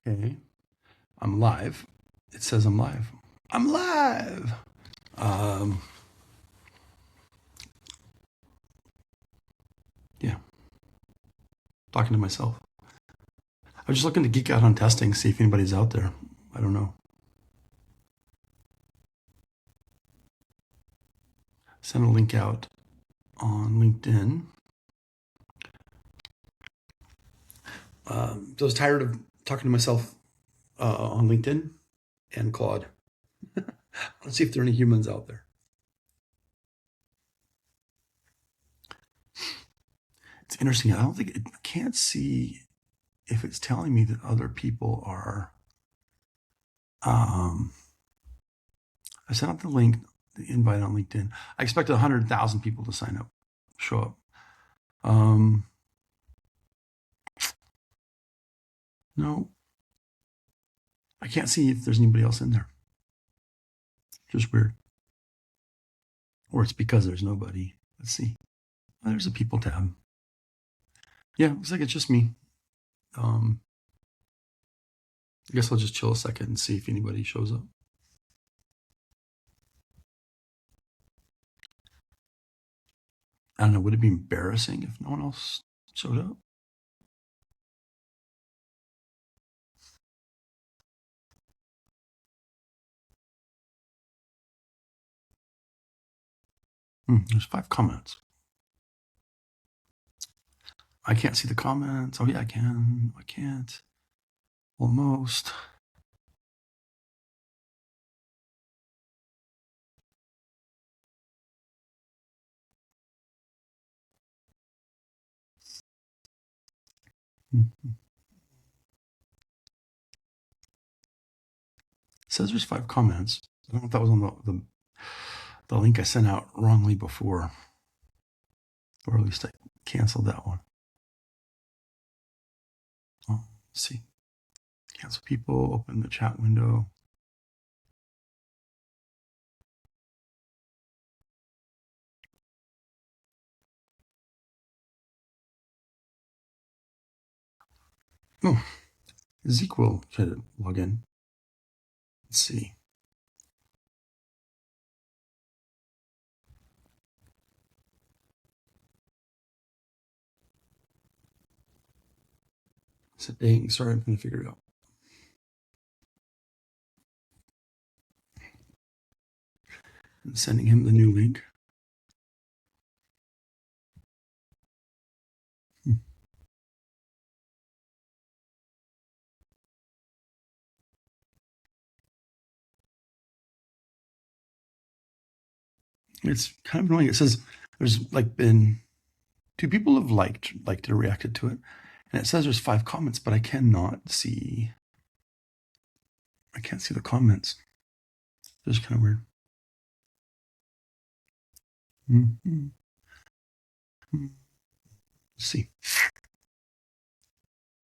Okay, I'm live. It says I'm live. I'm live. Yeah, talking to myself. I was just looking to geek out on testing, see if anybody's out there. I don't know. Send a link out on LinkedIn. I was tired of talking to myself on LinkedIn and Claude. Let's see if there are any humans out there. It's interesting. I can't see if it's telling me that other people are. I sent out the link, the invite on LinkedIn. I expected 100,000 people to sign up, show up. No, I can't see if there's anybody else in there. Just weird. Or it's because there's nobody. Let's see. Oh, there's a people tab. Yeah, looks like it's just me. I guess I'll just chill a second and see if anybody shows up. I don't know. Would it be embarrassing if no one else showed up? There's 5 comments. I can't see the comments. Oh, yeah, I can. I can't. Almost. It says there's 5 comments. I don't know if that was on the link I sent out wrongly before. Or at least I canceled that one. Oh, let's see. Cancel people, open the chat window. Oh, Ezekiel should log in. Let's see. So, dang, sorry, I'm going to figure it out. I'm sending him the new link. It's kind of annoying. It says there's like been 2 people have liked it or reacted to it. And it says there's 5 comments, but I can't see the comments. It's kind of weird. Let's see.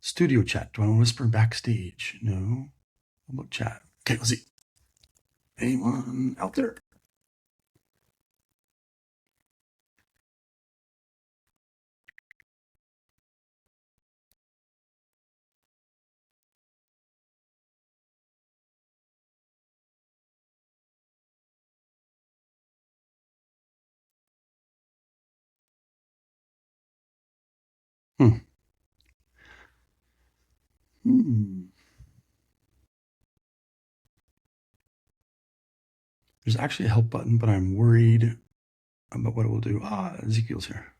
Studio chat. Do I want to whisper backstage? No. How about chat? Okay, let's see. Anyone out there? Hmm. There's actually a help button, but I'm worried about what it will do. Ezekiel's here.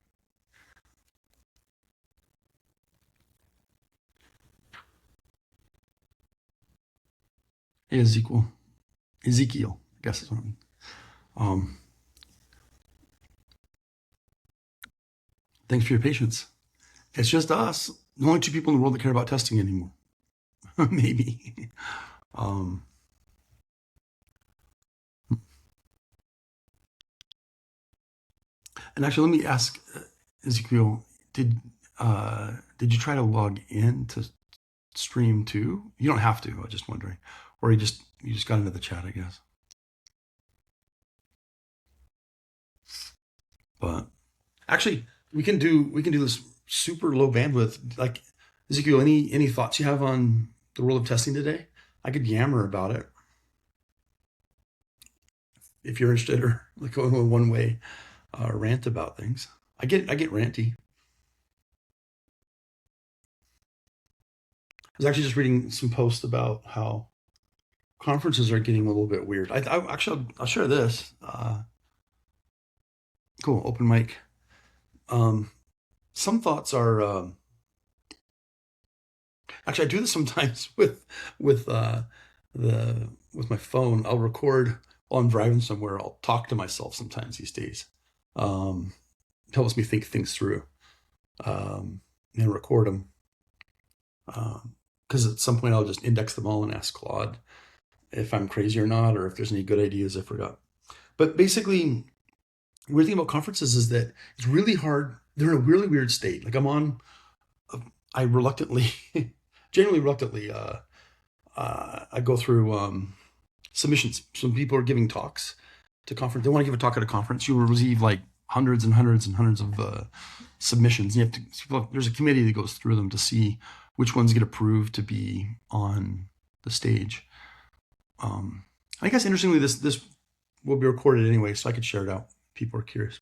Hey, Ezekiel, I guess is what I mean. Thanks for your patience. It's just us. The only 2 people in the world that care about testing anymore. Maybe. And actually, let me ask Ezekiel, did you try to log in to stream too? You don't have to. I was just wondering, or you just got into the chat, I guess. But actually, we can do this super low bandwidth. Like Ezekiel, any thoughts you have on the world of testing today. I could yammer about it if you're interested, or like going with one way rant about things. I get ranty. I was actually just reading some posts about how conferences are getting a little bit weird. I'll share this. Cool, open mic. Some thoughts are actually I do this sometimes with with my phone. I'll record while I'm driving somewhere. I'll talk to myself sometimes these days. It helps me think things through and record them. Because at some point I'll just index them all and ask Claude if I'm crazy or not, or if there's any good ideas I forgot. But basically, the weird thing about conferences is that it's really hard. They're in a really weird state. Like I reluctantly, generally reluctantly, I go through submissions. Some people are giving talks to conference. They want to give a talk at a conference. You will receive like hundreds and hundreds and hundreds of submissions. You have to. There's a committee that goes through them to see which ones get approved to be on the stage. I guess interestingly, this will be recorded anyway, so I could share it out. People are curious,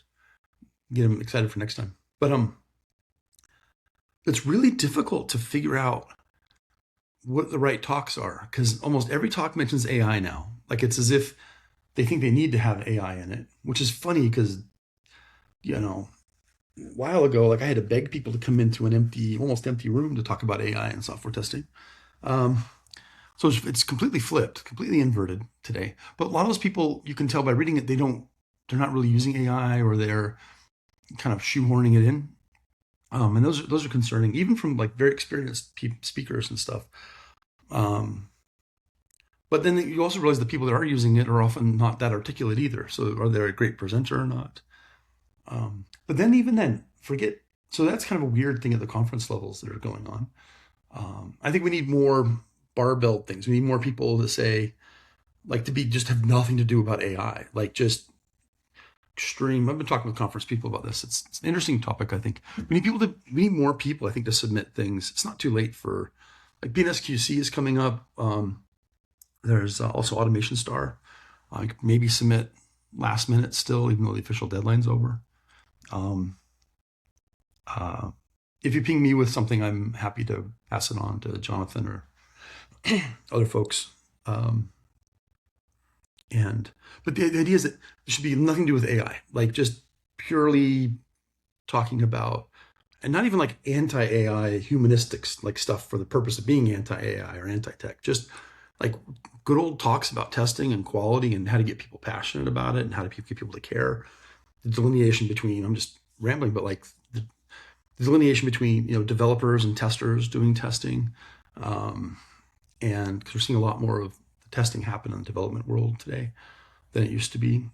get them excited for next time. But it's really difficult to figure out what the right talks are, because almost every talk mentions AI now. Like it's as if they think they need to have AI in it, which is funny because, a while ago, like I had to beg people to come into an almost empty room to talk about AI and software testing. So it's completely flipped, completely inverted today. But a lot of those people, you can tell by reading it, they're not really using AI, or they're kind of shoehorning it in. And those are concerning, even from like very experienced speakers and stuff. But then you also realize the people that are using it are often not that articulate either. So are they a great presenter or not? But then even then, forget. So that's kind of a weird thing at the conference levels that are going on. I think we need more barbell things. We need more people to say, like, just have nothing to do about AI, like just extreme. I've been talking with conference people about this. It's an interesting topic. I think we need more people, I think, to submit things. It's not too late for, like, BNSQC is coming up. There's also Automation Star. I could maybe submit last minute still, even though the official deadline's over. If you ping me with something, I'm happy to pass it on to Jonathan or other folks. But the idea is that there should be nothing to do with AI, like just purely talking about, and not even like anti-AI humanistics, like stuff for the purpose of being anti-AI or anti-tech, just like good old talks about testing and quality and how to get people passionate about it and how to get people to care. The delineation between, I'm just rambling, but like the delineation between, developers and testers doing testing. And because we're seeing a lot more of the testing happen in the development world today than it used to be.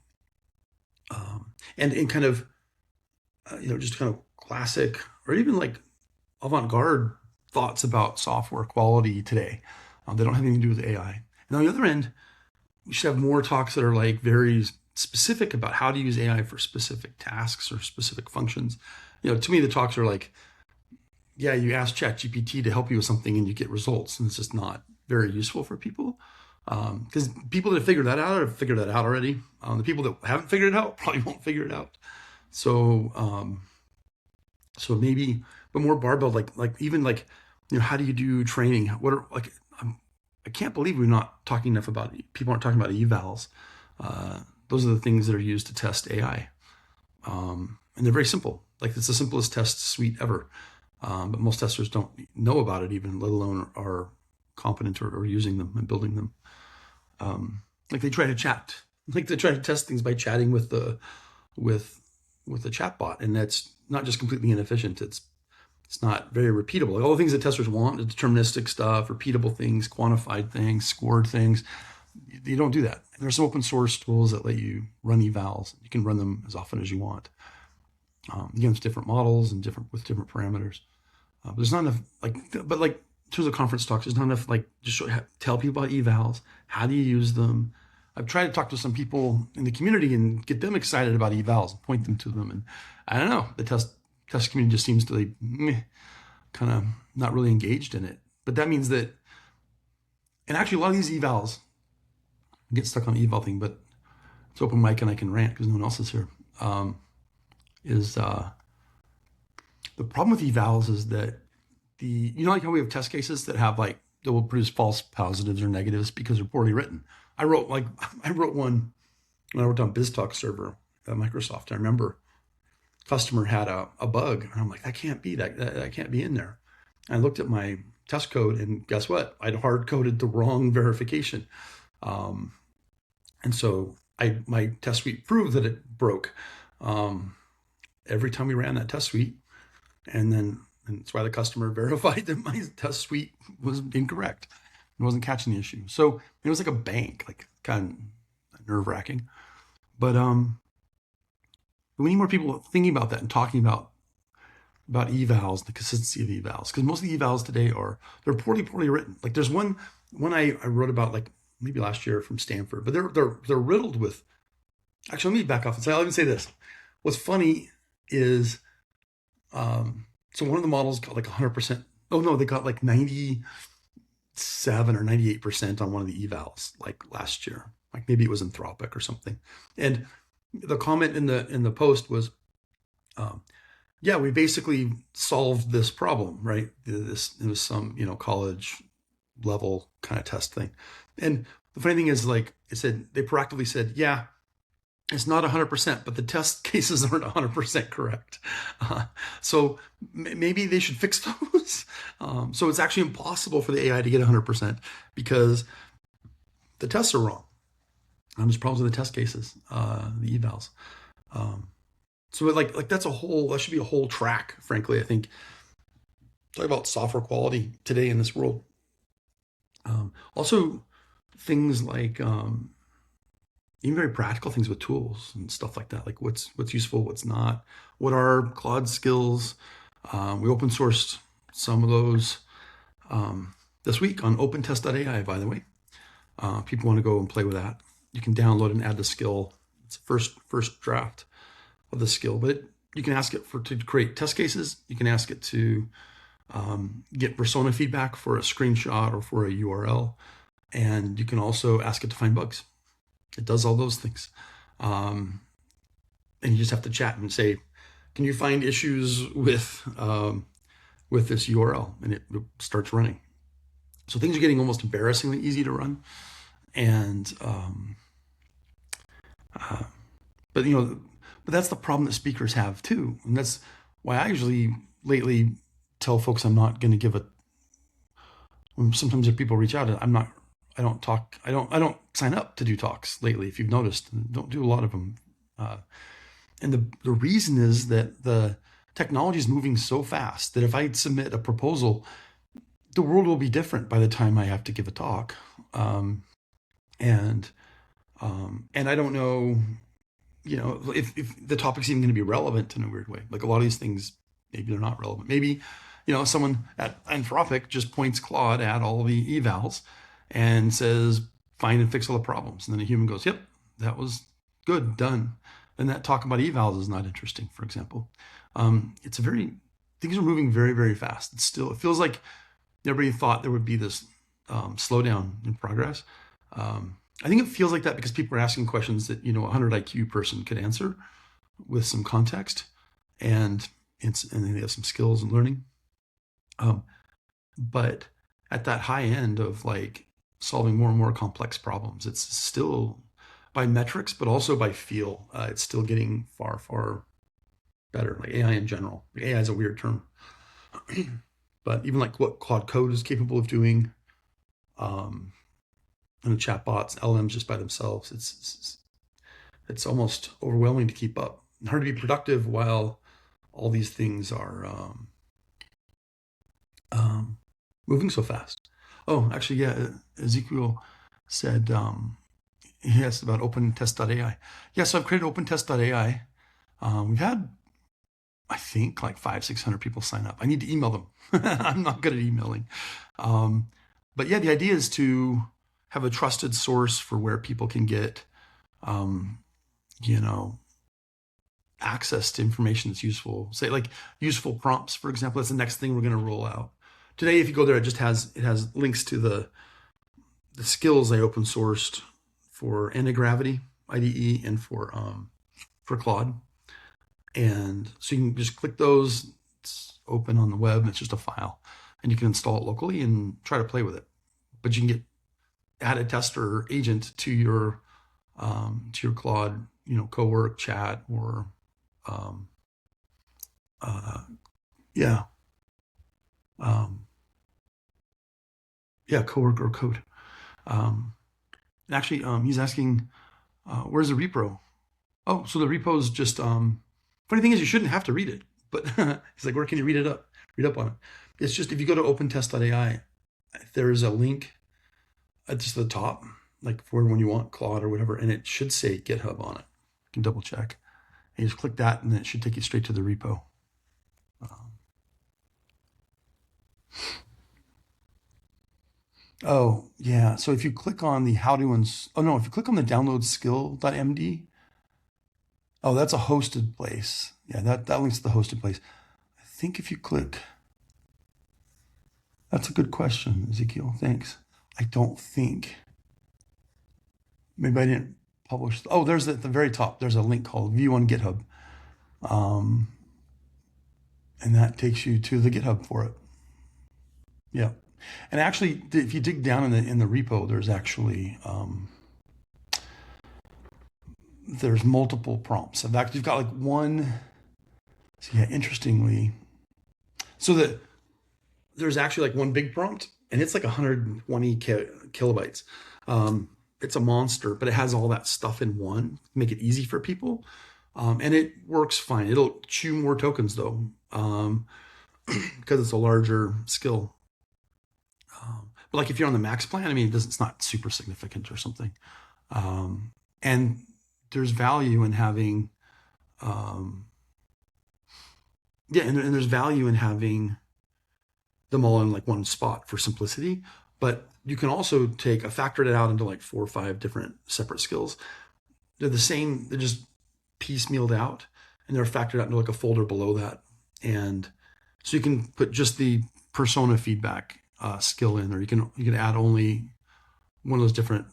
And in kind of, just kind of classic or even like avant-garde thoughts about software quality today. They don't have anything to do with AI. And on the other end, we should have more talks that are like very specific about how to use AI for specific tasks or specific functions. To me, the talks are like, yeah, you ask ChatGPT to help you with something and you get results, and it's just not very useful for people. Because people that have figured that out have figured that out already. The people that haven't figured it out probably won't figure it out. So, so maybe, but more barbell, like even like, how do you do training? What are like, I can't believe we're not talking enough about, people aren't talking about evals. Those are the things that are used to test AI. And they're very simple. Like it's the simplest test suite ever. But most testers don't know about it even, let alone are competent or using them and building them. Like they try to chat, like they try to test things by chatting with the chatbot, and that's not just completely inefficient. It's not very repeatable. Like all the things that testers want, the deterministic stuff, repeatable things, quantified things, scored things. You don't do that. And there's some open source tools that let you run evals. You can run them as often as you want against different models and with different parameters. But there's not enough in terms of conference talks, there's not enough just tell people about evals. How do you use them? I've tried to talk to some people in the community and get them excited about evals and point them to them. And I don't know, the test community just seems to kind of not really engaged in it. But that means that And actually, a lot of these evals, I get stuck on the eval thing, but it's open mic and I can rant because no one else is here. Is The problem with evals is that like how we have test cases that have like that will produce false positives or negatives because they're poorly written. I wrote one when I worked on BizTalk server at Microsoft. I remember customer had a bug, and I'm like, that can't be that can't be in there. And I looked at my test code, and guess what? I'd hard coded the wrong verification, and so my test suite proved that it broke every time we ran that test suite, and that's why the customer verified that my test suite was incorrect. It wasn't catching the issue. So it was like a bank, like kind of nerve wracking. But we need more people thinking about that and talking about evals, the consistency of evals, because most of the evals today they're poorly written. Like there's one I wrote about like maybe last year from Stanford, but they're riddled with. Actually, let me back off and say I'll even say this. What's funny is, so one of the models got like 100%. Oh no, they got like 97 or 98% on one of the evals like last year. Like maybe it was Anthropic or something. And the comment in the post was, yeah, we basically solved this problem, right? It was some college level kind of test thing. And the funny thing is, like I said, they proactively said, yeah, it's not 100%, but the test cases aren't 100% correct. So maybe they should fix those. So it's actually impossible for the AI to get 100% because the tests are wrong. There's problems with the test cases, the evals. So like that should be a whole track, frankly. I think talk about software quality today in this world. Also, things like even very practical things with tools and stuff like that, like what's useful, what's not, what are Claude skills. We open sourced some of those this week on OpenTest.ai, by the way. People want to go and play with that. You can download and add the skill. It's the first draft of the skill, but you can ask it to create test cases. You can ask it to get persona feedback for a screenshot or for a URL. And you can also ask it to find bugs. It does all those things. And you just have to chat and say, can you find issues with this URL? And it starts running. So things are getting almost embarrassingly easy to run. And but that's the problem that speakers have too. And that's why I usually lately tell folks I'm not going to give sometimes if people reach out, I don't talk. I don't sign up to do talks lately. If you've noticed, don't do a lot of them. And the reason is that the technology is moving so fast that if I submit a proposal, the world will be different by the time I have to give a talk. And I don't know, if the topic's even going to be relevant in a weird way. Like a lot of these things, maybe they're not relevant. Maybe, someone at Anthropic just points Claude at all the evals and says, find and fix all the problems. And then a human goes, yep, that was good, done. And that talk about evals is not interesting, for example. Things are moving very, very fast. It feels like everybody thought there would be this slowdown in progress. I think it feels like that because people are asking questions that, a 100 IQ person could answer with some context and they have some skills and learning. But at that high end of like solving more and more complex problems, it's still by metrics, but also by feel. It's still getting far, far better, like AI in general. AI is a weird term. But even like what Claude Code is capable of doing, and the chatbots, LMs just by themselves, it's almost overwhelming to keep up. And hard to be productive while all these things are moving so fast. Oh, actually, yeah, Ezekiel said he asked about OpenTest.ai. Yeah, so I've created OpenTest.ai. We've had, I think, like 500-600 people sign up. I need to email them. I'm not good at emailing. But yeah, the idea is to have a trusted source for where people can get, access to information that's useful. Say like useful prompts, for example. That's the next thing we're going to roll out. Today, if you go there, it has links to the the skills I open sourced for anti-gravity IDE and for Claude. And so you can just click those. It's open on the web. It's just a file, and you can install it locally and try to play with it. But you can get add a tester agent to your Claude, cowork chat or yeah, um, yeah, cowork or code. And actually, he's asking, where's the repo? Oh, so the repo is just. Funny thing is, you shouldn't have to read it, but he's like, where can you read up on it? It's just if you go to OpenTest.ai, there is a link at just the top, like for when you want Claude or whatever, and it should say GitHub on it. You can double check. And you just click that, and then it should take you straight to the repo. Oh, yeah. So if you click on the if you click on the download skill.md, oh, that's a hosted place. Yeah, that links to the hosted place. I think if you click, that's a good question, Ezekiel. Thanks. I don't think. Maybe I didn't publish. Oh, there's at the very top. There's a link called View on GitHub, and that takes you to the GitHub for it. Yeah, and actually, if you dig down in the repo, there's actually there's multiple prompts. In fact, you've got like one. So yeah, interestingly, so that there's actually like one big prompt, and it's like 120 kilobytes. It's a monster, but it has all that stuff in one, make it easy for people. And it works fine. It'll chew more tokens though, because it's a larger skill. But like if you're on the max plan, I mean, it's not super significant or something. And there's value in having, and there's value in having them all in like one spot for simplicity. But you can also factor it out into like 4 or 5 different separate skills. They're the same, they're just piecemealed out, and they're factored out into like a folder below that. And so you can put just the persona feedback skill in, or you can add only one of those different,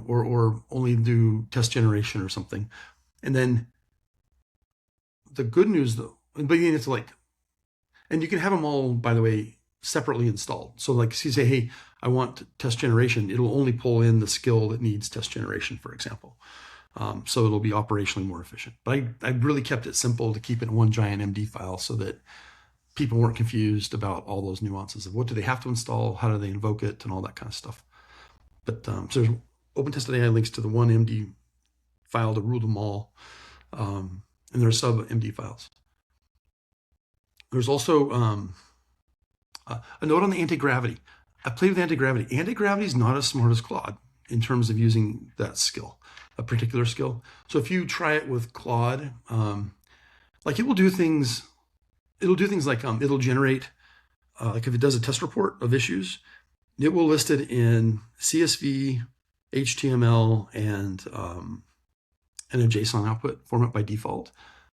or only do test generation or something. And then the good news though, but you need to like, and you can have them all, by the way, separately installed. So like, so you say, hey, I want test generation. It'll only pull in the skill that needs test generation, for example. So it'll be operationally more efficient. But I really kept it simple to keep it in one giant MD file so that people weren't confused about all those nuances of what do they have to install, how do they invoke it, and all that kind of stuff. But so there's OpenTest.ai links to the one MD file to rule them all, and there are sub MD files. There's also a note on the anti-gravity. I played with anti-gravity. Anti-gravity is not as smart as Claude in terms of using that skill, a particular skill. So if you try it with Claude, like it will do things. It'll do things like it'll generate, like if it does a test report of issues, it will list it in CSV, HTML, and a JSON output format by default.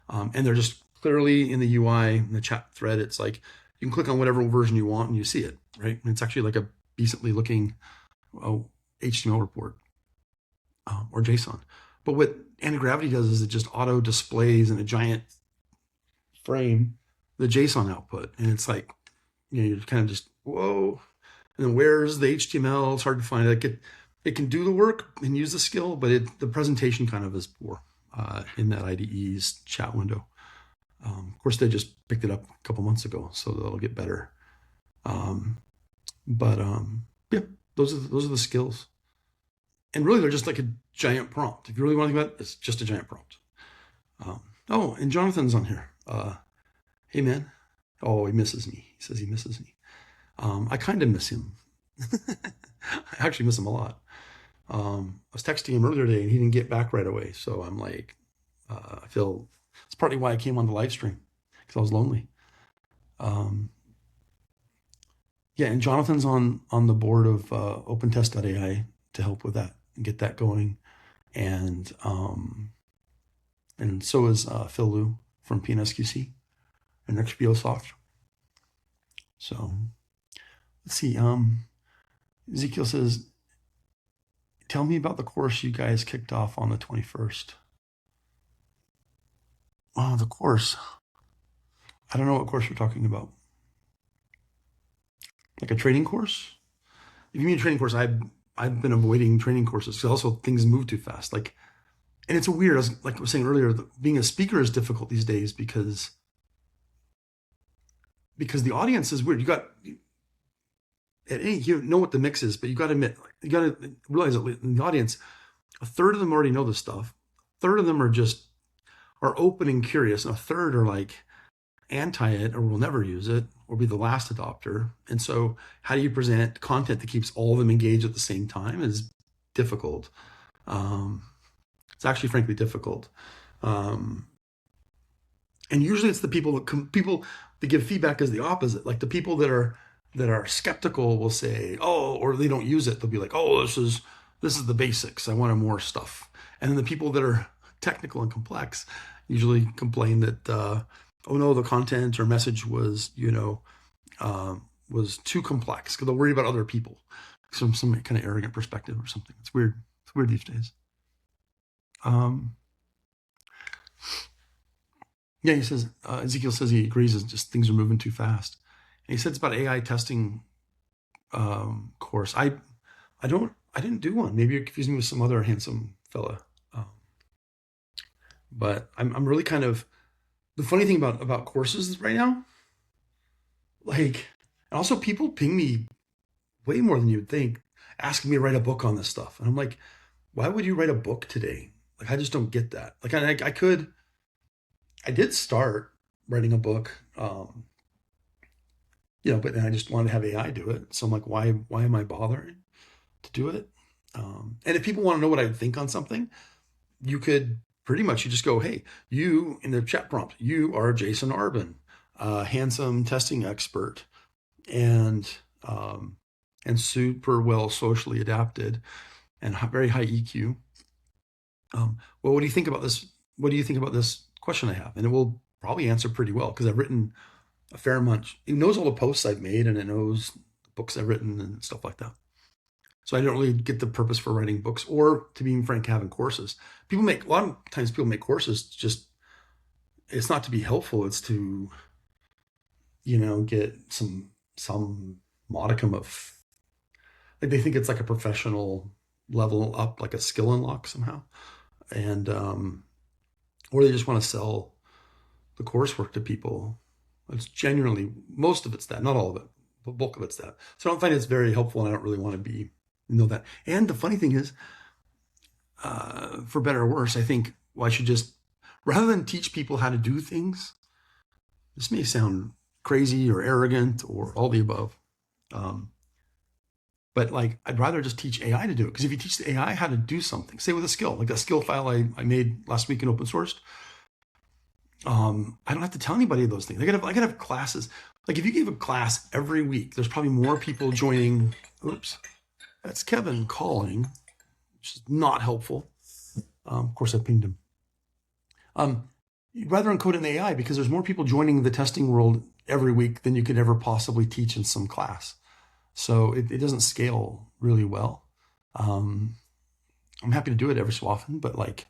And they're just clearly in the UI, in the chat thread, it's like you can click on whatever version you want and you see it, right? And it's actually like a decently looking HTML report or JSON. But what anti-gravity does is it just auto displays in a giant frame the JSON output. And it's like, you're kind of just, whoa. And then where's the HTML? It's hard to find. Like it can do the work and use the skill, but the presentation kind of is poor in that IDE's chat window. Of course, they just picked it up a couple months ago, so that'll get better. But yeah, those are the skills. And really, they're just like a giant prompt. If you really want to think about it, it's just a giant prompt. Oh, and Jonathan's on here. Hey, man. Oh, he misses me. He says he misses me. I kind of miss him. I actually miss him a lot. I was texting him earlier today and he didn't get back right away. So I'm like, I feel it's partly why I came on the live stream, because I was lonely. Yeah, and Jonathan's on the board of OpenTest.ai to help with that and get that going. And so is Phil Liu from PNSQC and XPOsoft. So let's see. Ezekiel says, tell me about the course you guys kicked off on the 21st. Oh, the course. I don't know what course you're talking about. Like a trading course? If you mean a training course, I've been avoiding training courses because also things move too fast. Like, and it's a weird, like I was saying earlier, being a speaker is difficult these days because the audience is weird. You got at any you know what the mix is, but you got to admit, you got to realize that in the audience, a third of them already know this stuff. A third of them are open and curious, and a third are like anti it or will never use it or be the last adopter. And so, how do you present content that keeps all of them engaged at the same time is difficult. Um, it's actually frankly difficult. Um, and usually it's the people that give feedback is the opposite. Like the people that are skeptical will say, "Oh," or they don't use it. They'll be like, "Oh, this is the basics. I wanted more stuff." And then the people that are technical and complex usually complain that, "Oh no, the content or message was was too complex," because they'll worry about other people, some kind of arrogant perspective or something. It's weird. It's weird these days. Um, Yeah, he says Ezekiel says he agrees. It's just things are moving too fast. And he said it's about AI testing course. I didn't do one. Maybe you're confusing me with some other handsome fella. Um, but I'm really kind of the funny thing about courses right now. Like, and also people ping me way more than you'd think, asking me to write a book on this stuff, and I'm like, why would you write a book today? Like, I just don't get that. Like, I could. I did start writing a book. But then I just wanted to have AI do it. So I'm like, why am I bothering to do it? And if people want to know what I think on something, you could pretty much you just go, hey, you in the chat prompt, you are Jason Arbin, handsome testing expert, and um, and super well socially adapted and very high EQ. Well, what do you think about this? What do you think about this question I have? And it will probably answer pretty well because I've written a fair amount. It knows all the posts I've made and it knows the books I've written and stuff like that. So I don't really get the purpose for writing books or, to be frank, having courses. A lot of times people make courses just, it's not to be helpful. It's to, get some modicum of, like they think it's like a professional level up, like a skill unlock somehow. And, or they just want to sell the coursework to people. It's genuinely, most of it's that, not all of it, the bulk of it's that. So I don't find it's very helpful, and I don't really want to know that. And the funny thing is, for better or worse, I think I should just, rather than teach people how to do things, this may sound crazy or arrogant or all the above, but like I'd rather just teach AI to do it. Because if you teach the AI how to do something, say with a skill, like that skill file I made last week in open source, I don't have to tell anybody those things. I gotta have classes. Like if you gave a class every week, there's probably more people joining. Oops, that's Kevin calling, which is not helpful. Of course, I pinged him. You'd rather encode in AI because there's more people joining the testing world every week than you could ever possibly teach in some class. So it doesn't scale really well. I'm happy to do it every so often, but like,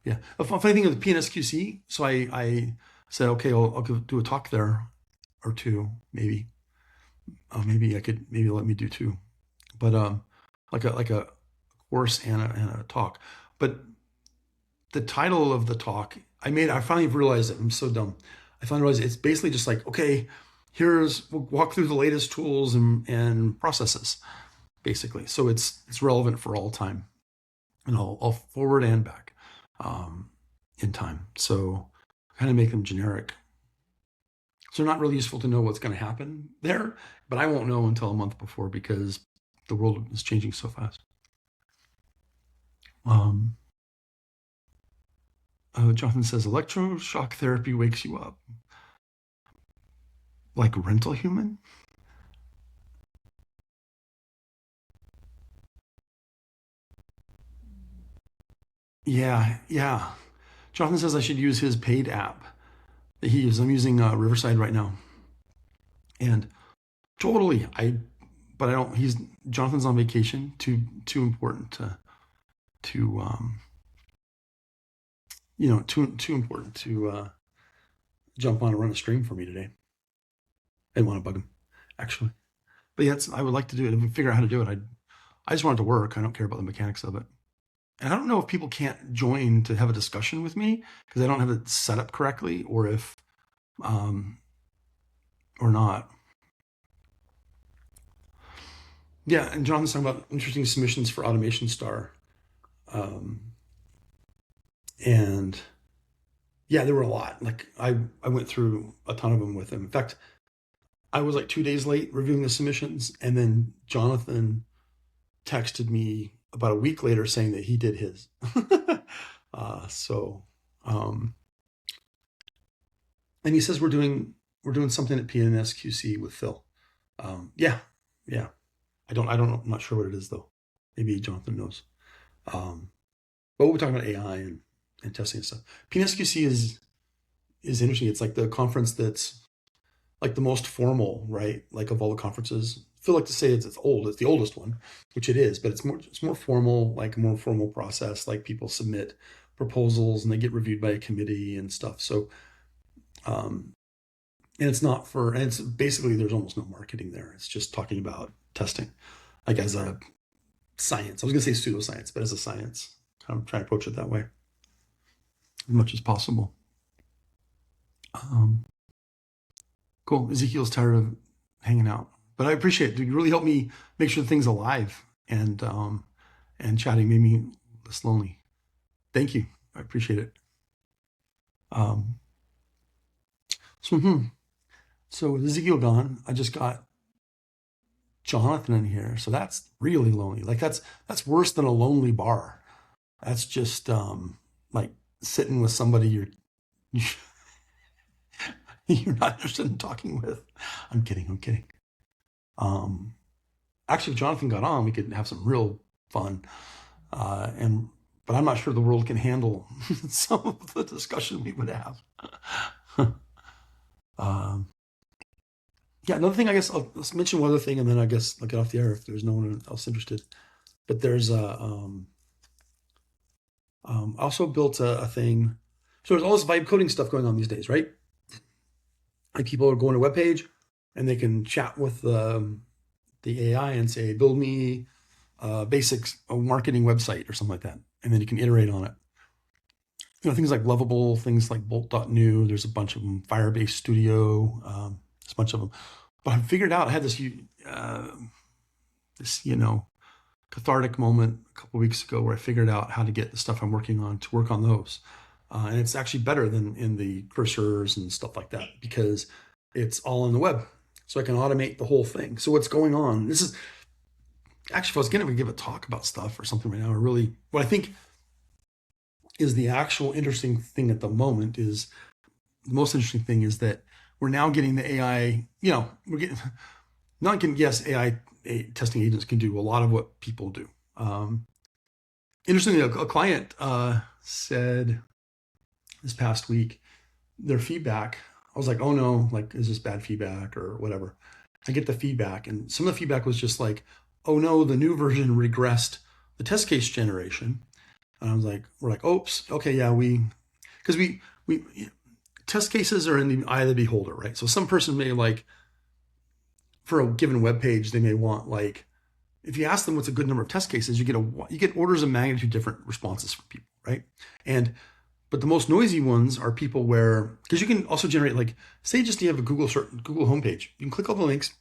yeah. A funny thing with the PNSQC, so I said, okay, I'll do a talk there or two, maybe. Maybe I could, maybe let me do two, but like a course and a talk. But the title of the talk I finally realized it. I'm so dumb. I finally realized it's basically just like, okay, we'll walk through the latest tools and processes, basically. So it's relevant for all time, and I'll forward and back in time. So kind of make them generic. So they're not really useful to know what's going to happen there, but I won't know until a month before because the world is changing so fast. Jonathan says electroshock therapy wakes you up. Like rental human? Yeah. Jonathan says I should use his paid app that he uses. I'm using Riverside right now. And totally, but I don't, Jonathan's on vacation, too important to too too important to jump on and run a stream for me today. I didn't want to bug him, actually. But yeah, I would like to do it. If we figure out how to do it, I just want it to work. I don't care about the mechanics of it. And I don't know if people can't join to have a discussion with me because I don't have it set up correctly, or if or not. Yeah, and Jonathan's talking about interesting submissions for Automation Star. And yeah, there were a lot. Like I went through a ton of them with him. In fact, I was like 2 days late reviewing the submissions, and then Jonathan texted me about a week later saying that he did his. And he says we're doing something at PNSQC with Phil. Yeah. I don't know. I'm not sure what it is though. Maybe Jonathan knows. But we're talking about AI and testing and stuff. PNSQC is interesting. It's like the conference that's like the most formal, right? Like of all the conferences. I feel like to say it's old. It's the oldest one, which it is, but it's more formal, like a more formal process. Like people submit proposals and they get reviewed by a committee and stuff. So, and it's basically there's almost no marketing there. It's just talking about testing, like as a science. I was gonna say pseudoscience, but as a science. I'm trying to approach it that way as much as possible. Cool. Ezekiel's tired of hanging out, but I appreciate it. You really helped me make sure the thing's alive, and chatting made me less lonely. Thank you. I appreciate it. So with Ezekiel gone, I just got Jonathan in here. So that's really lonely. Like that's worse than a lonely bar. That's just like sitting with somebody you're not interested in talking with. I'm kidding. Actually, if Jonathan got on, we could have some real fun. But I'm not sure the world can handle some of the discussion we would have. Yeah, another thing, I guess let's mention one other thing, and then I guess I'll get off the air if there's no one else interested. But there's also built a thing. So there's all this vibe coding stuff going on these days, right? Like people are going to a web page and they can chat with the AI and say, build me a marketing website or something like that. And then you can iterate on it. Things like Lovable, things like Bolt.new, there's a bunch of them, Firebase Studio, there's a bunch of them. But I figured out, I had this cathartic moment a couple weeks ago where I figured out how to get the stuff I'm working on to work on those. And it's actually better than in the cursors and stuff like that because it's all on the web. So I can automate the whole thing. So what's going on? This is actually, if I was going to give a talk about stuff or something right now, what I think is the actual interesting thing at the moment is the most interesting thing is that we're now getting the AI, we're getting, AI testing agents can do a lot of what people do. Interestingly, a client said this past week, their feedback, I was like, oh no, like, is this bad feedback or whatever? I get the feedback, and some of the feedback was just like, oh no, the new version regressed the test case generation. And I was like, we're like, oops, okay, yeah, because we test cases are in the eye of the beholder, right? So some person may like, for a given web page, they may want like, if you ask them what's a good number of test cases, you get orders of magnitude different responses from people, right? But the most noisy ones are people because you can also generate, like, say just you have a Google homepage, you can click all the links,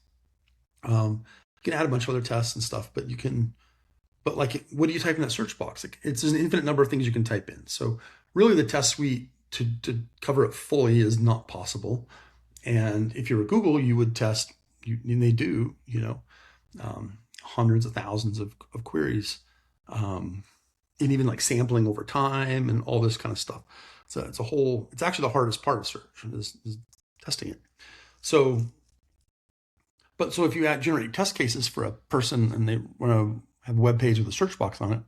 you can add a bunch of other tests and stuff, but like, what do you type in that search box? Like, it's an infinite number of things you can type in. So really the test suite to cover it fully is not possible. And if you're at Google, you would test, and they do, hundreds of thousands of queries, and even like sampling over time and all this kind of stuff. So it's actually the hardest part of search is testing it. So if you generate test cases for a person and they want to have a web page with a search box on it,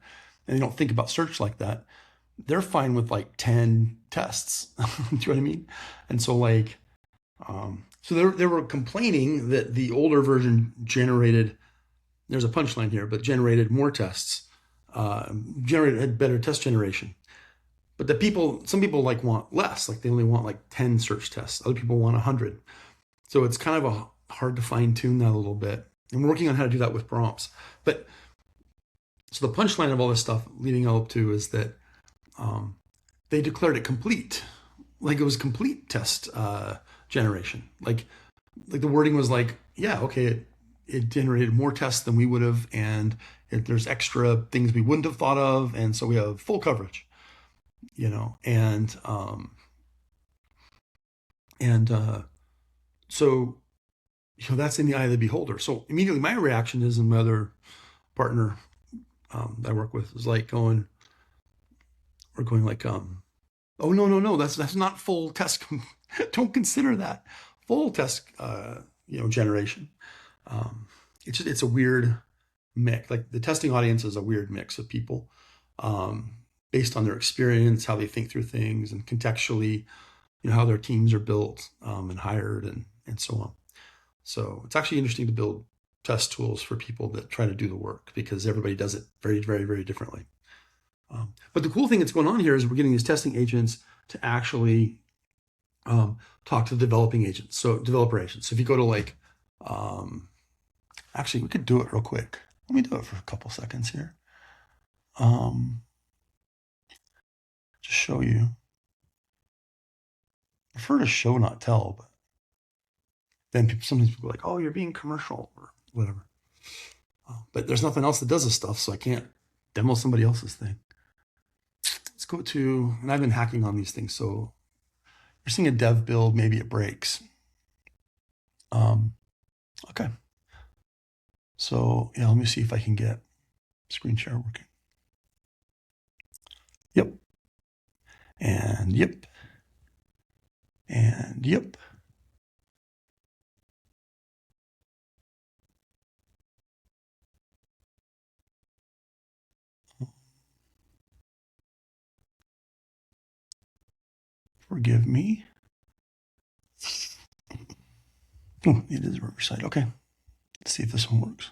and they don't think about search like that, they're fine with like 10 tests. Do you know what I mean? And so like, so they were complaining that the older version generated, there's a punchline here, but generated more tests had better test generation. But some people like want less, like they only want like 10 search tests. Other people want 100. So it's kind of hard to fine tune that a little bit. And we're working on how to do that with prompts. But so the punchline of all this stuff leading up to is that they declared it complete, like it was complete test generation. Like the wording was like, yeah, okay, it generated more tests than we would have, and there's extra things we wouldn't have thought of, and so we have full coverage, and so that's in the eye of the beholder. So immediately my reaction is, and my other partner that I work with is like we're going like, oh no, that's not full test. Don't consider that full test, generation. It's a weird mix. Like the testing audience is a weird mix of people, based on their experience, how they think through things, and contextually, how their teams are built and hired, and so on. So it's actually interesting to build test tools for people that try to do the work, because everybody does it very, very, very differently. But the cool thing that's going on here is we're getting these testing agents to actually talk to the developing agents, so developer agents. So if you go to like, actually, we could do it real quick. Let me do it for a couple seconds here. Just show you. I prefer to show, not tell, but then sometimes people are like, oh, you're being commercial or whatever. But there's nothing else that does this stuff, so I can't demo somebody else's thing. Let's go to, and I've been hacking on these things, so you're seeing a dev build, maybe it breaks. Okay. So yeah, let me see if I can get screen share working. Yep. And yep. And yep. Forgive me. Oh, it is Riverside. Okay. Let's see if this one works.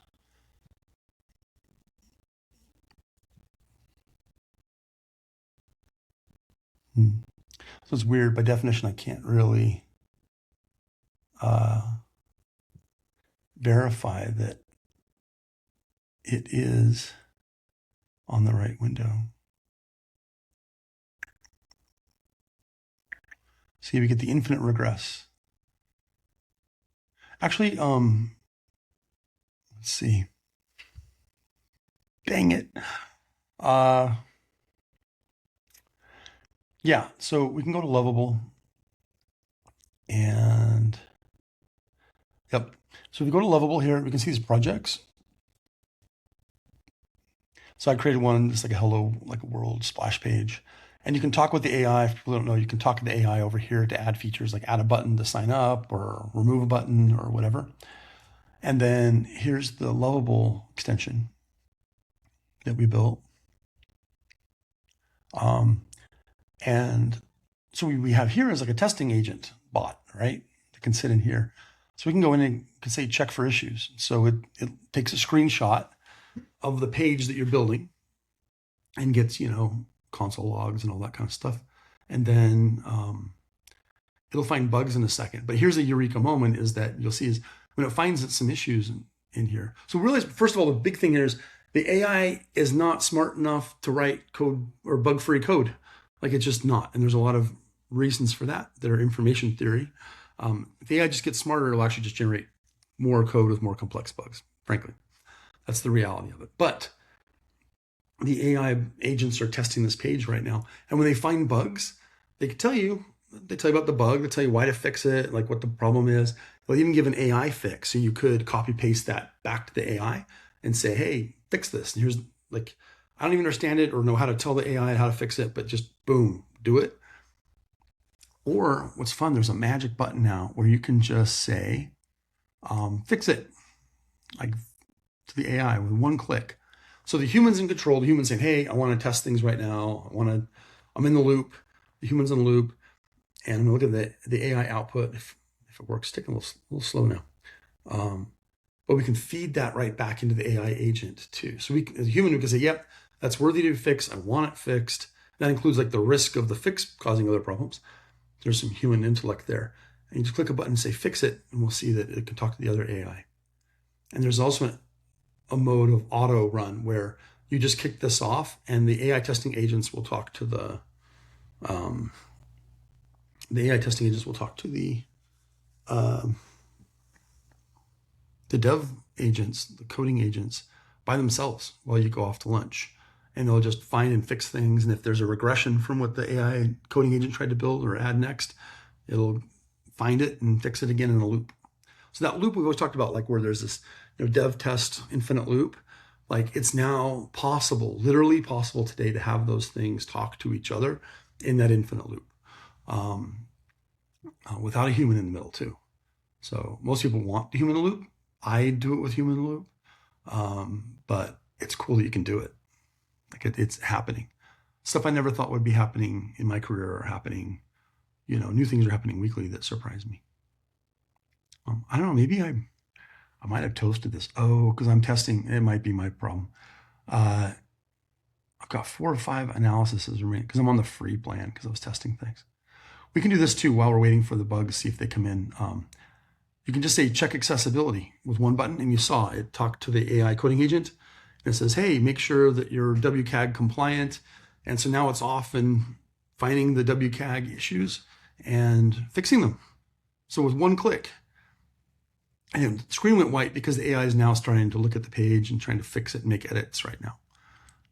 So it's weird. By definition, I can't really verify that it is on the right window. See, we get the infinite regress. Actually, let's see. Dang it. Yeah, so we can go to Lovable, and yep. So if we go to Lovable here, we can see these projects. So I created one, just like a hello, like a world splash page. And you can talk with the AI. If people don't know, you can talk to the AI over here to add features, like add a button to sign up or remove a button or whatever. And then here's the Lovable extension that we built. And so we have here is like a testing agent bot, right? That can sit in here. So we can go in and can say check for issues. So it takes a screenshot of the page that you're building and gets, console logs and all that kind of stuff. And then it'll find bugs in a second. But here's a eureka moment, is that you'll see is when it finds some issues in here. So realize, first of all, the big thing here is the AI is not smart enough to write code or bug-free code. Like, it's just not. And there's a lot of reasons for that are information theory. If the AI just gets smarter, it'll actually just generate more code with more complex bugs, frankly. That's the reality of it. But the AI agents are testing this page right now. And when they find bugs, they can tell you about the bug, they tell you why to fix it, like what the problem is. They'll even give an AI fix. So you could copy paste that back to the AI and say, hey, fix this. And here's, like, I don't even understand it or know how to tell the AI how to fix it, but just boom, do it. Or what's fun, there's a magic button now where you can just say, fix it, like, to the AI with one click. So the human's in control. The human's saying, hey, I want to test things right now. I'm in the loop. The human's in the loop. And I'm going to look at the AI output. If it works, it's taking a little slow now. But we can feed that right back into the AI agent too. So as a human, we can say, yep, that's worthy to be fixed. I want it fixed. That includes like the risk of the fix causing other problems. There's some human intellect there. And you just click a button and say fix it, and we'll see that it can talk to the other AI. And there's also a mode of auto run where you just kick this off and the AI testing agents will talk to the AI testing agents will talk to the dev agents, the coding agents by themselves while you go off to lunch. And they'll just find and fix things. And if there's a regression from what the AI coding agent tried to build or add next, it'll find it and fix it again in a loop. So that loop we've always talked about, like where there's this dev test infinite loop, like it's now possible, literally possible today to have those things talk to each other in that infinite loop without a human in the middle too. So most people want the human in the loop. I do it with human in the loop, but it's cool that you can do it. Like it's happening. Stuff I never thought would be happening in my career are happening. New things are happening weekly that surprise me. I don't know, maybe I might have toasted this. Oh, because I'm testing. It might be my problem. I've got 4 or 5 analyses remaining because I'm on the free plan because I was testing things. We can do this too while we're waiting for the bugs, see if they come in. You can just say check accessibility with one button, and you saw it talk to the AI coding agent. And it says, hey, make sure that you're WCAG compliant. And so now it's off and finding the WCAG issues and fixing them. So with one click, and the screen went white because the AI is now starting to look at the page and trying to fix it and make edits right now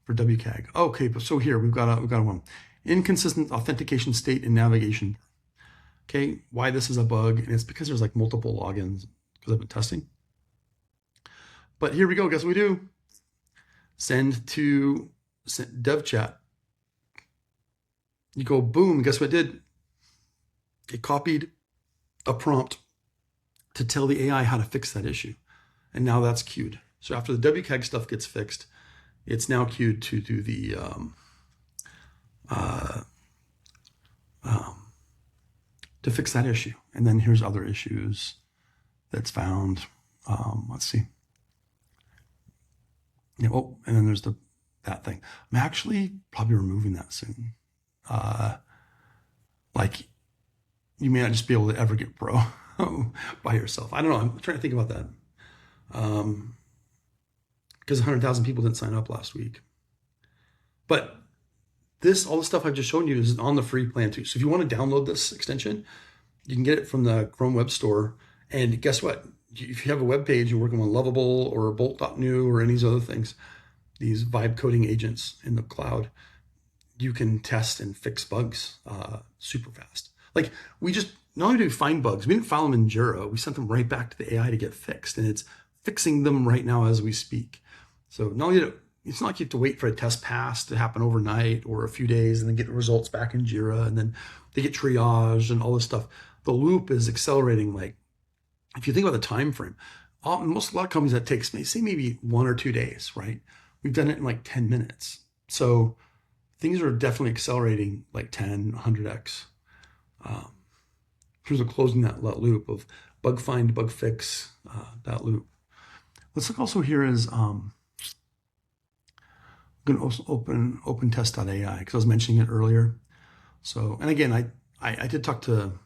for WCAG. Okay, but so here we've got one. Inconsistent authentication state and navigation. Okay, why this is a bug, and it's because there's like multiple logins because I've been testing. But here we go, guess what we do? Send to dev chat. You go boom, guess what it did? It copied a prompt to tell the AI how to fix that issue. And now that's queued. So after the WCAG stuff gets fixed, it's now queued to do the to fix that issue. And then here's other issues that's found. Let's see. Yeah, oh, and then there's that thing. I'm actually probably removing that soon. Like you may not just be able to ever get pro by yourself. I don't know. I'm trying to think about that. Because 100,000 people didn't sign up last week. But all the stuff I've just shown you is on the free plan too. So if you want to download this extension, you can get it from the Chrome Web Store. And guess what? If you have a web page, you're working on Lovable or Bolt.new or any of these other things, these Vibe coding agents in the cloud, you can test and fix bugs super fast. Like we just, not only do we find bugs, we didn't file them in Jira, we sent them right back to the AI to get fixed, and it's fixing them right now as we speak. So not only it's not like you have to wait for a test pass to happen overnight or a few days and then get the results back in Jira and then they get triaged and all this stuff. The loop is accelerating. Like if you think about the time frame, a lot of companies that takes maybe 1 or 2 days, right? We've done it in like 10 minutes. So things are definitely accelerating like 10, 100x. In terms of closing that loop of bug find, bug fix, that loop. Let's look also here is I'm going to also open OpenTest.ai because I was mentioning it earlier. So, and again, I did talk to, so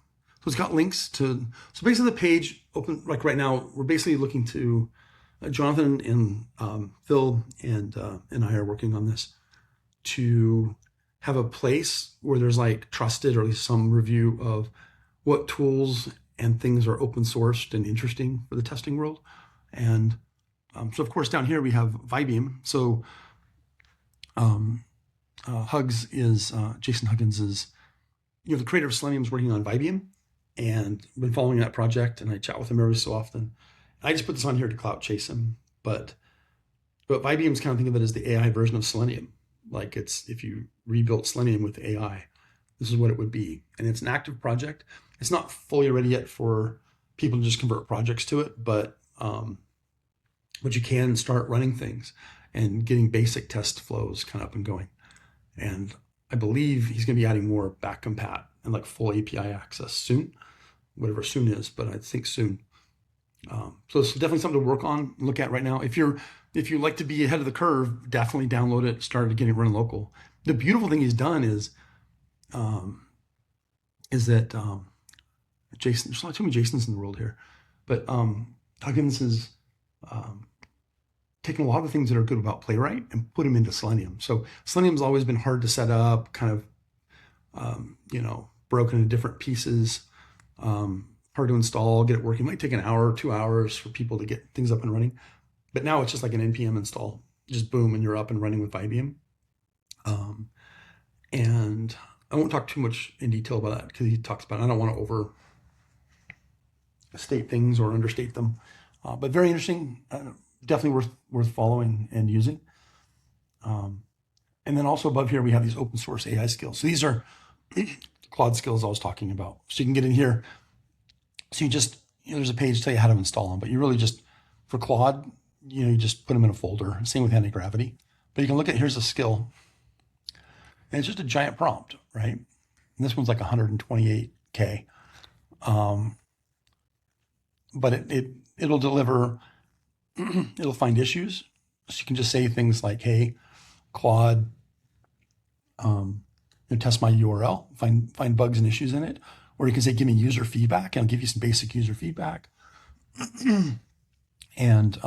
it's got links to, so basically the page open, like right now, we're basically looking to, Jonathan and Phil and I are working on this to have a place where there's like trusted or at least some review of what tools and things are open sourced and interesting for the testing world. And so of course down here we have Vibium. So Hugs is, Jason Huggins is, the creator of Selenium is working on Vibium and been following that project, and I chat with him every so often. I just put this on here to clout chase him, but Vibium's kind of think of it as the AI version of Selenium. Like it's, if you rebuilt Selenium with AI, this is what it would be. And it's an active project. It's not fully ready yet for people to just convert projects to it, but you can start running things and getting basic test flows kind of up and going. And I believe he's going to be adding more back compat and like full API access soon, whatever soon is, but I think soon. So it's definitely something to work on, look at right now. If you're if you like to be ahead of the curve, definitely download it, start getting it running local. The beautiful thing he's done is that Jason, there's not too many Jasons in the world here, but Huggins is taken a lot of the things that are good about Playwright and put them into Selenium. So Selenium's always been hard to set up, kind of, broken into different pieces, hard to install, get it working. It might take an hour or 2 hours for people to get things up and running. But now it's just like an NPM install, just boom, and you're up and running with Vibium. And I won't talk too much in detail about that because he talks about it. I don't want to overstate things or understate them, but very interesting. Definitely worth following and using. And then also above here, we have these open source AI skills. So these are Claude skills I was talking about. So you can get in here. So you just, there's a page to tell you how to install them, but you really just, for Claude, you just put them in a folder. Same with anti-gravity. But you can look at, here's a skill. And it's just a giant prompt, right? And this one's like 128K. But it'll deliver, it'll find issues. So you can just say things like, hey, Claude, test my URL, find bugs and issues in it. Or you can say, give me user feedback, and I'll give you some basic user feedback. And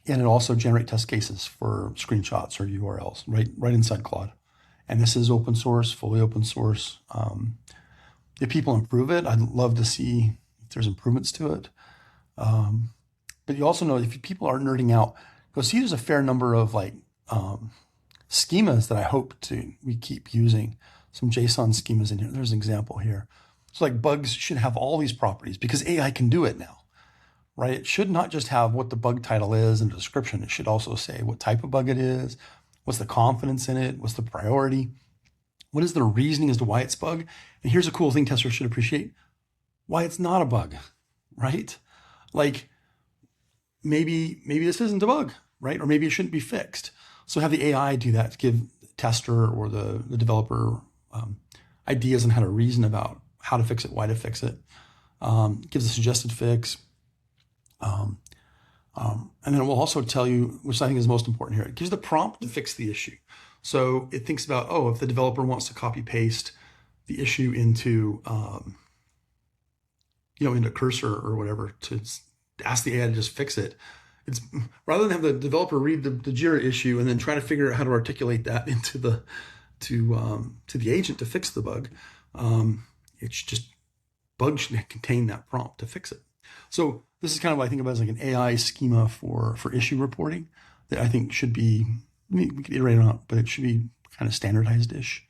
it'll also generate test cases for screenshots or URLs right inside Claude. And this is open source, fully open source. If people improve it, I'd love to see if there's improvements to it. But you also know if people are nerding out, go see there's a fair number of schemas that I hope we keep using. Some JSON schemas in here. There's an example here. So like bugs should have all these properties because AI can do it now, right? It should not just have what the bug title is and a description. It should also say what type of bug it is, what's the confidence in it, what's the priority, what is the reasoning as to why it's bug. And here's a cool thing testers should appreciate: why it's not a bug, right? Like maybe this isn't a bug, right? Or maybe it shouldn't be fixed. So have the AI do that to give the tester or the developer ideas on how to reason about how to fix it, why to fix it. Gives a suggested fix. And then it will also tell you, which I think is most important here, it gives the prompt to fix the issue. So it thinks about, if the developer wants to copy paste the issue into, into cursor or whatever to ask the AI to just fix it. It's rather than have the developer read the Jira issue and then try to figure out how to articulate that into the to the agent to fix the bug. It's just bugs should contain that prompt to fix it. So this is kind of what I think about as like an AI schema for issue reporting that I think should be, we could iterate on it, but it should be kind of standardized-ish.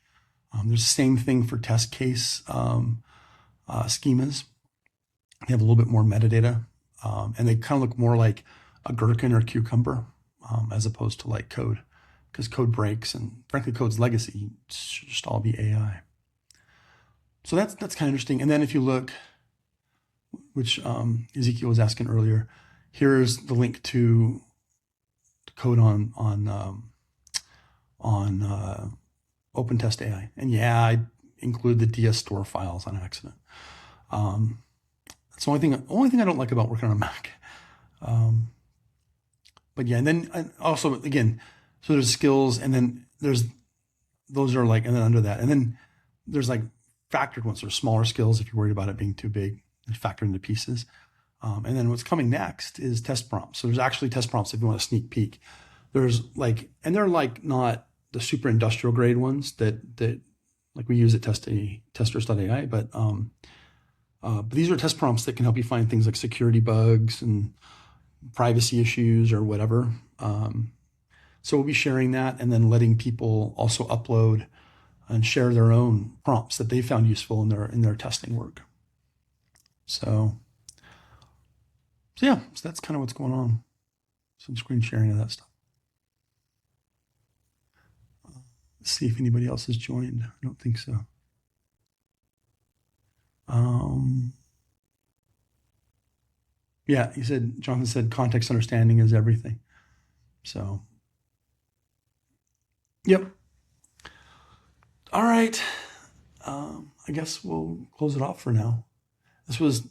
There's the same thing for test case schemas. They have a little bit more metadata, and they kind of look more like a gherkin or a cucumber as opposed to like code, because code breaks, and frankly, code's legacy. It should just all be AI. So that's kind of interesting. And then if you look, which Ezekiel was asking earlier, here's the link to code on OpenTest.ai. And yeah, I include the DS store files on accident. That's the only thing I don't like about working on a Mac. But yeah, and then also again, so there's skills, and then those are like, and then under that, and then there's like factored ones, or smaller skills if you're worried about it being too big, and factored into pieces. And then what's coming next is test prompts. So there's actually test prompts if you want a sneak peek. There's like, and they're like not the super industrial grade ones that like we use at testers.ai, but these are test prompts that can help you find things like security bugs and privacy issues or whatever. So we'll be sharing that, and then letting people also upload and share their own prompts that they found useful in their testing work. So yeah, so that's kind of what's going on. Some screen sharing of that stuff. Let's see if anybody else has joined. I don't think so. Yeah, Jonathan said context understanding is everything. So, yep. All right. I guess we'll close it off for now. This was,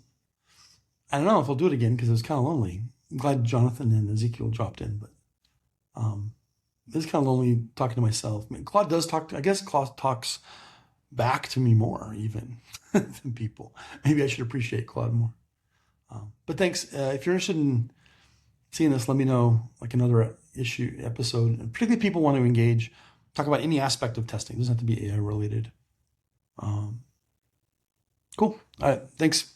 I don't know if I'll do it again because it was kind of lonely. I'm glad Jonathan and Ezekiel dropped in, but it's kind of lonely talking to myself. I mean, Claude does talk. I guess Claude talks back to me more even than people. Maybe I should appreciate Claude more. But thanks. If you're interested in seeing this, let me know. Like another episode. And particularly people want to engage, talk about any aspect of testing. It doesn't have to be AI related. Cool. All right. Thanks.